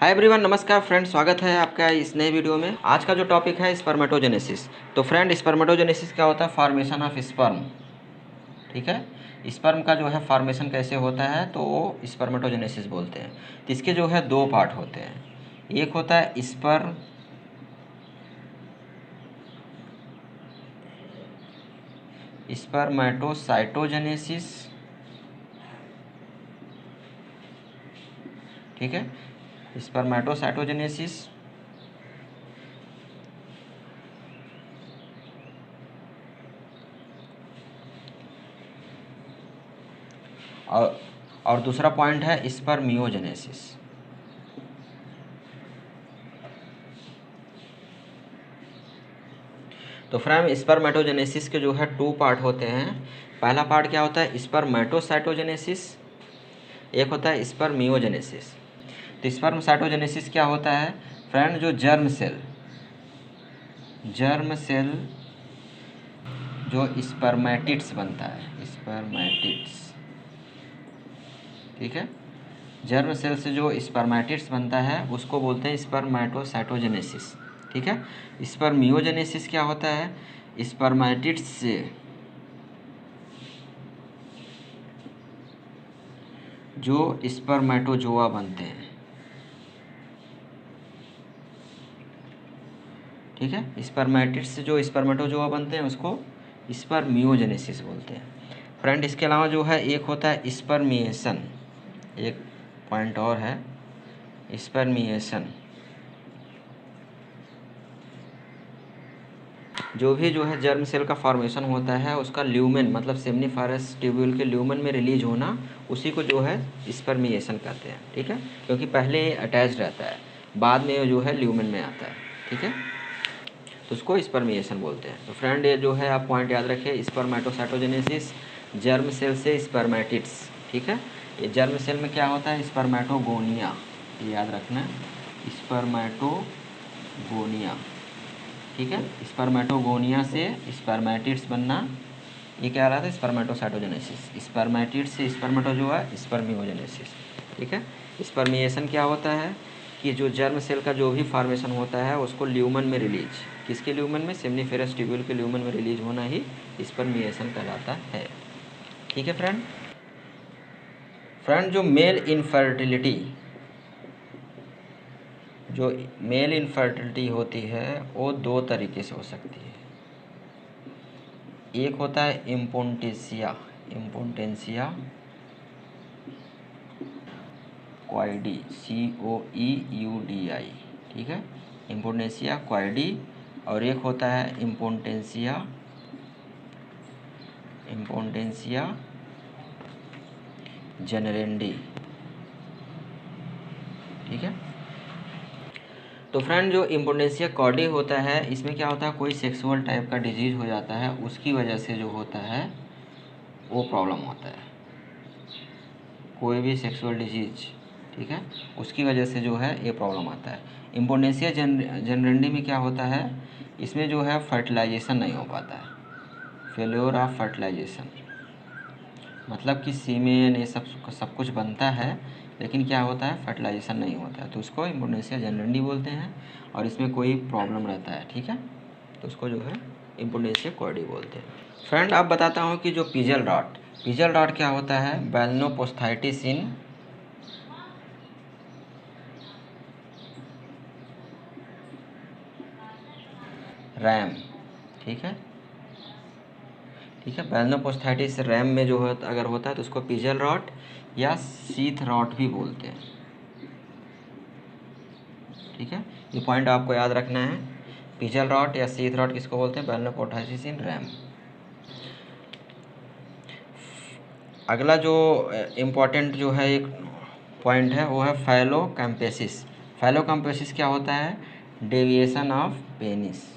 Hi everyone, नमस्कार friend, स्वागत है आपका इस नए वीडियो में। आज का जो टॉपिक है स्पर्मेटोजेनेसिस। तो फ्रेंड, स्पर्मेटोजेनेसिस क्या होता है? Formation of sperm. ठीक है, स्पर्म का जो है फॉर्मेशन कैसे होता है तो वो स्पर्मेटोजेनेसिस बोलते हैं। तो इसके जो है दो पार्ट होते हैं। एक होता है स्पर्मेटोसाइटोजेनेसिस। ठीक है, स्पर्मेटोसाइटोजेनेसिस। और दूसरा पॉइंट है स्पर्मियोजेनेसिस। तो फ्रेंड, स्पर्मेटोजेनेसिस के जो है टू पार्ट होते हैं। पहला पार्ट क्या होता है? स्पर्मेटोसाइटोजेनेसिस। एक होता है स्पर्मियोजेनेसिस। तो स्पर्मसाइटोजेनेसिस क्या होता है फ्रेंड? जो जर्म सेल जो स्पर्मेटिड्स बनता है, स्पर्मेटिड्स। ठीक है, जर्म सेल से जो स्पर्मेटिड्स बनता है उसको बोलते हैं स्पर्मेटोसाइटोजेनेसिस। ठीक है, स्पर्मियोजेनेसिस क्या होता है? स्पर्मेटिड्स से जो स्पर्मेटोजोआ बनते हैं। ठीक है, स्पर्मेटिड्स से जो स्पर्मेटोजोआ बनते हैं उसको स्पर्मियोजेनेसिस बोलते हैं। फ्रेंड, इसके अलावा जो है एक होता है स्पर्मिएशन। एक पॉइंट और है स्पर्मिएशन। जो भी जो है जर्म सेल का फॉर्मेशन होता है उसका ल्यूमेन मतलब सेमनीफेरस ट्यूब्यूल के ल्यूमेन में रिलीज होना, उसी को जो है स्पर्मिएशन कहते हैं। ठीक है, क्योंकि पहले अटैच रहता है, बाद में जो है ल्यूमेन में आता है। ठीक है, तो उसको स्पर्मिएशन बोलते हैं। तो फ्रेंड, ये जो है आप पॉइंट याद रखें, स्पर्मेटोसाइटोजेनेसिस जर्म सेल से स्पर्मेटिड्स। ठीक है, ये जर्म सेल में क्या होता है? स्पर्मेटोगोनिया, ये याद रखना, स्पर्मेटोगोनिया। ठीक है, स्पर्मेटोगोनिया से स्पर्मेटिड्स बनना, ये क्या रहा था? स्पर्मेटोसाइटोजेनेसिस। स्पर्मेटिड्स से स्पर्मेटोजोआ, स्पर्मियोजेनेसिस। ठीक है, स्पर्मिएशन क्या होता है कि जो जर्म सेल का जो भी फॉर्मेशन होता है उसको ल्यूमन में रिलीज, किसके ल्यूमन में? सेमनीफेरस ट्यूब्यूल के ल्यूमन में रिलीज होना ही स्पर्मिएशन कहलाता है। ठीक है फ्रेंड, जो मेल इनफर्टिलिटी होती है वो दो तरीके से हो सकती है। एक होता है इम्पोटेंसिया क्वाइडी, COEUDI। ठीक है, इम्पोटेंसिया क्वाइडी। और एक होता है इम्पोटेंसिया जेनेरेंडी। ठीक है, तो फ्रेंड, जो इम्पोटेंसिया कॉर्डी होता है इसमें क्या होता है? कोई सेक्सुअल टाइप का डिजीज़ हो जाता है, उसकी वजह से जो होता है वो प्रॉब्लम होता है। कोई भी सेक्सुअल डिजीज, ठीक है, उसकी वजह से जो है ये प्रॉब्लम आता है। इम्पोटेंसिया जेनरेंडी में क्या होता है? इसमें जो है फर्टिलाइजेशन नहीं हो पाता है, फेल्योर ऑफ फर्टिलाइजेशन। मतलब कि सीमेन ये सब कुछ बनता है, लेकिन क्या होता है? फर्टिलाइजेशन नहीं होता है, तो उसको इम्पोटेंसिया जेनरेंडी बोलते हैं। और इसमें कोई प्रॉब्लम रहता है, ठीक है, तो उसको जो है इम्पोटेंसिया कॉर्डी बोलते हैं। फ्रेंड, अब बताता हूँ कि जो पिजल रॉड क्या होता है? बैल्नोपोस्थाइटिस इन रैम। ठीक है, बैल्नोपोस्थाइटिस रैम में जो है अगर होता है तो उसको पिजल रॉट या सीथ रॉट भी बोलते हैं। ठीक है, ये पॉइंट आपको याद रखना है। पिजल रॉट या सीथ रॉट किसको बोलते हैं? बैल्नोपोस्थाइटिस इन रैम। अगला जो इम्पोर्टेंट जो है एक पॉइंट है वो है फैलोकैम्पेसिस। फैलोकैम्पेसिस क्या होता है? Deviation of penis.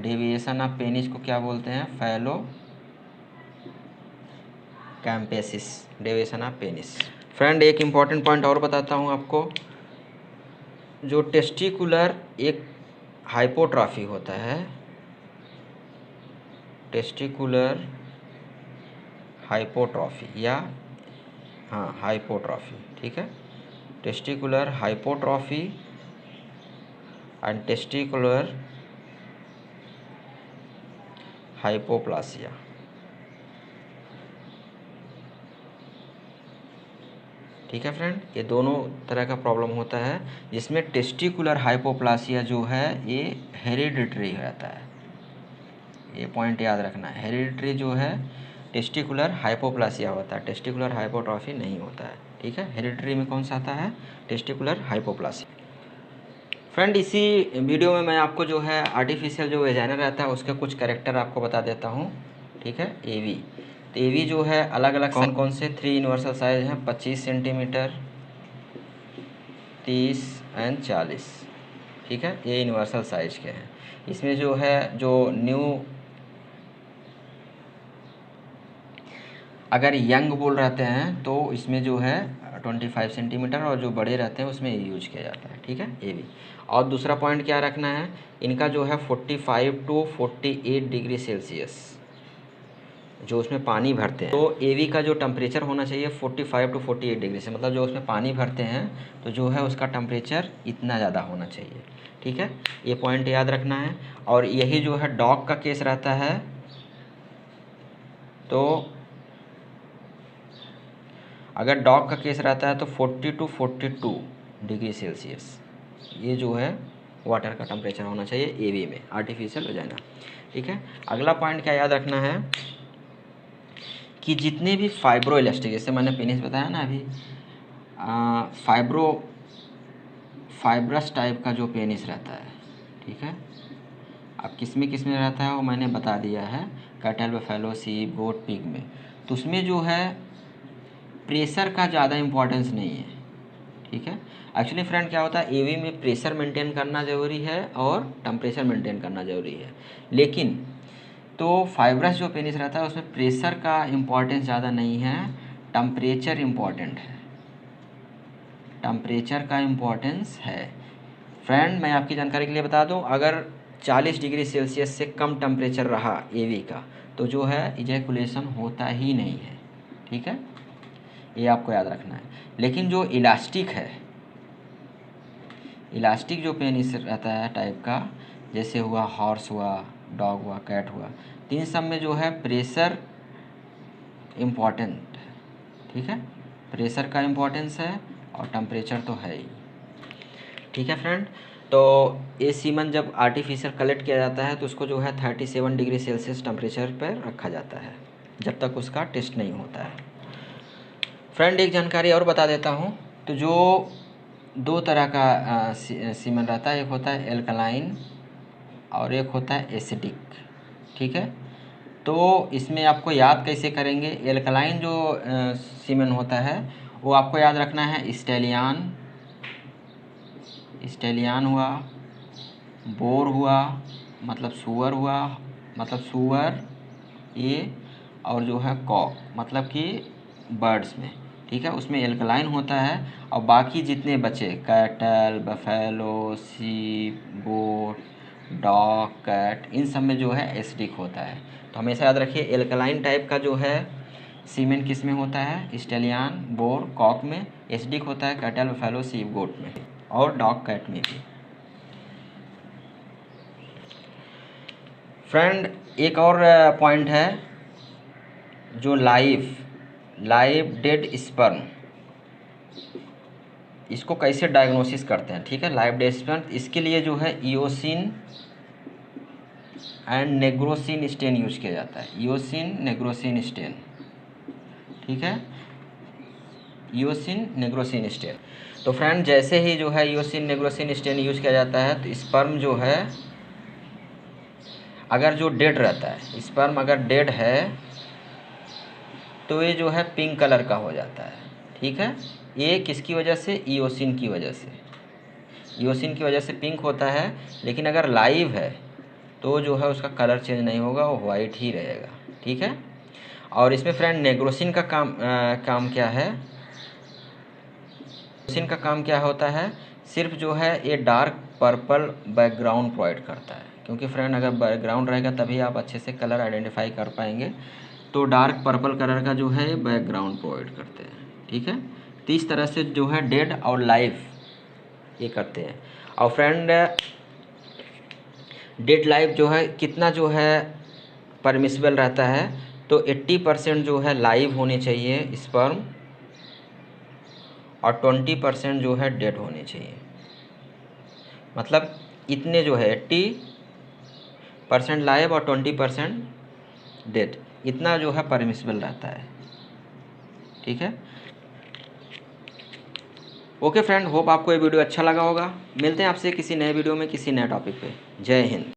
Deviation of penis को क्या बोलते हैं? फैलोकैम्पेसिस, डेविएशन ऑफ पेनिस। फ्रेंड, एक इम्पॉर्टेंट पॉइंट और बताता हूँ आपको। जो टेस्टिकुलर एक हाइपोट्रॉफी होता है, टेस्टिकुलर हाइपोट्रॉफी या हाइपोट्रॉफी। ठीक है, testicular hypotrophy and testicular hypoplasia. ठीक है फ्रेंड, ये दोनों तरह का प्रॉब्लम होता है, जिसमें टेस्टिकुलर हाइपोप्लासिया जो है ये हेरिडिटरी रहता है। ये पॉइंट याद रखना है, हेरिडिटरी जो है टेस्टिकुलर हाइपोप्लासिया होता है, टेस्टिकुलर हाइपोट्रॉफी नहीं होता है। ठीक है, हेरिडिटरी में कौन सा आता है? Testicular hypoplasia. फ्रेंड, इसी वीडियो में मैं आपको जो है आर्टिफिशियल जो वेजाइना रहता है उसके कुछ कैरेक्टर आपको बता देता हूँ। ठीक है, एवी। तो एवी जो है अलग अलग कौन कौन से 3 यूनिवर्सल साइज हैं, 25 सेंटीमीटर, 30 एंड 40। ठीक है, ये यूनिवर्सल साइज के हैं। इसमें जो है जो न्यू अगर यंग बुल रहते हैं तो इसमें जो है 25 सेंटीमीटर, और जो बड़े रहते हैं उसमें यूज किया जाता है। ठीक है, ये भी। और दूसरा पॉइंट क्या रखना है, इनका जो है 45 टू 48 डिग्री सेल्सियस जो उसमें पानी भरते हैं, तो एवी का जो टेम्परेचर होना चाहिए 45 टू 48 डिग्री से, मतलब जो उसमें पानी भरते हैं तो जो है उसका टेम्परेचर इतना ज़्यादा होना चाहिए। ठीक है, ये पॉइंट याद रखना है। और यही जो है डॉग का केस रहता है, तो अगर डॉग का केस रहता है तो 40 टू 42 डिग्री सेल्सियस ये जो है वाटर का टेम्परेचर होना चाहिए एवी में, आर्टिफिशियल वेजाइना। ठीक है, अगला पॉइंट क्या याद रखना है कि जितने भी फाइब्रो इलास्टिक, जैसे मैंने पेनिस बताया ना अभी, फाइब्रस टाइप का जो पेनिस रहता है, ठीक है, अब किस में रहता है वो मैंने बता दिया है, कैटल, बफेलो, सीप, गोट, पिग में। तो उसमें जो है प्रेशर का ज़्यादा इम्पोर्टेंस नहीं है। ठीक है, एक्चुअली फ्रेंड क्या होता है, एवी में प्रेशर मेंटेन करना ज़रूरी है और टेम्परेचर मेंटेन करना ज़रूरी है, लेकिन तो फाइब्रस जो पेनिस रहता है उसमें प्रेशर का इम्पोर्टेंस ज़्यादा नहीं है, टेम्परेचर इम्पोर्टेंट है, टेम्परेचर का इम्पोर्टेंस है। फ्रेंड, मैं आपकी जानकारी के लिए बता दूं, अगर 40 डिग्री सेल्सियस से कम टेम्परेचर रहा एवी का तो जो है इजैकुलेशन होता ही नहीं है। ठीक है, ये आपको याद रखना है। लेकिन जो इलास्टिक है, इलास्टिक जो पेनिस रहता है टाइप का, जैसे हुआ हॉर्स हुआ, डॉग हुआ, कैट हुआ, तो इन सब में जो है प्रेशर इम्पॉर्टेंट है। ठीक है, प्रेशर का इम्पोर्टेंस है और टेम्परेचर तो है ही। ठीक है फ्रेंड, तो ये सीमन जब आर्टिफिशियल कलेक्ट किया जाता है तो उसको जो है 37 डिग्री सेल्सियस टेम्परेचर पर रखा जाता है जब तक उसका टेस्ट नहीं होता है। फ्रेंड, एक जानकारी और बता देता हूँ, तो जो दो तरह का सीमन रहता है, एक होता है एल्कलाइन और एक होता है एसिडिक। ठीक है, तो इसमें आपको याद कैसे करेंगे, एल्कलाइन जो सीमन होता है वो आपको याद रखना है स्टेलियान, स्टेलियान हुआ, बोर हुआ मतलब सुअर हुआ, मतलब सुअर ये, और जो है कॉक मतलब कि बर्ड्स में। ठीक है, उसमें एल्कलाइन होता है, और बाकी जितने बचे कैटल, बफेलो, सीप, गोट, डॉग, कैट, इन सब में जो है एसिडिक होता है। तो हमेशा याद रखिए एल्कलाइन टाइप का जो है सीमेन किस में होता है, स्टेलियान, बोर, कॉक में। एसिडिक होता है कैटल, बफेलो, सीप, गोट में और डॉग, कैट में भी। फ्रेंड, एक और पॉइंट है, जो लाइव डेड स्पर्म, इसको कैसे डायग्नोसिस करते हैं। ठीक है, लाइव डेड स्पर्म, इसके लिए जो है इयोसिन एंड नेग्रोसिन स्टेन यूज किया जाता है, इयोसिन नेग्रोसिन स्टेन। ठीक है, इयोसिन नेग्रोसिन स्टेन। तो फ्रेंड, जैसे ही जो है इयोसिन नेग्रोसिन स्टेन यूज किया जाता है तो स्पर्म जो है अगर जो डेड रहता है, स्पर्म अगर डेड है तो ये जो है पिंक कलर का हो जाता है। ठीक है, ये किसकी वजह से, इयोसिन की वजह से, इयोसिन की वजह से पिंक होता है। लेकिन अगर लाइव है तो जो है उसका कलर चेंज नहीं होगा, वो वाइट ही रहेगा। ठीक है, और इसमें फ्रेंड नेग्रोसिन का काम क्या है, नेग्रोसिन का काम क्या होता है, सिर्फ जो है ये डार्क पर्पल बैकग्राउंड प्रोवाइड करता है, क्योंकि फ्रेंड अगर बैकग्राउंड रहेगा तभी आप अच्छे से कलर आइडेंटिफाई कर पाएंगे। तो डार्क पर्पल कलर का जो है बैकग्राउंड प्रोवाइड करते हैं। ठीक है, तो इस तरह से जो है डेड और लाइव ये करते हैं। और फ्रेंड डेड लाइव जो है कितना जो है परमिसिबल रहता है, तो 80% जो है लाइव होने चाहिए स्पर्म और 20% जो है डेड होने चाहिए। मतलब इतने जो है 80% लाइव और 20% डेड, इतना जो है परमिसिबल रहता है। ठीक है, ओके फ्रेंड, होप आपको ये वीडियो अच्छा लगा होगा। मिलते हैं आपसे किसी नए वीडियो में किसी नए टॉपिक पे। जय हिंद।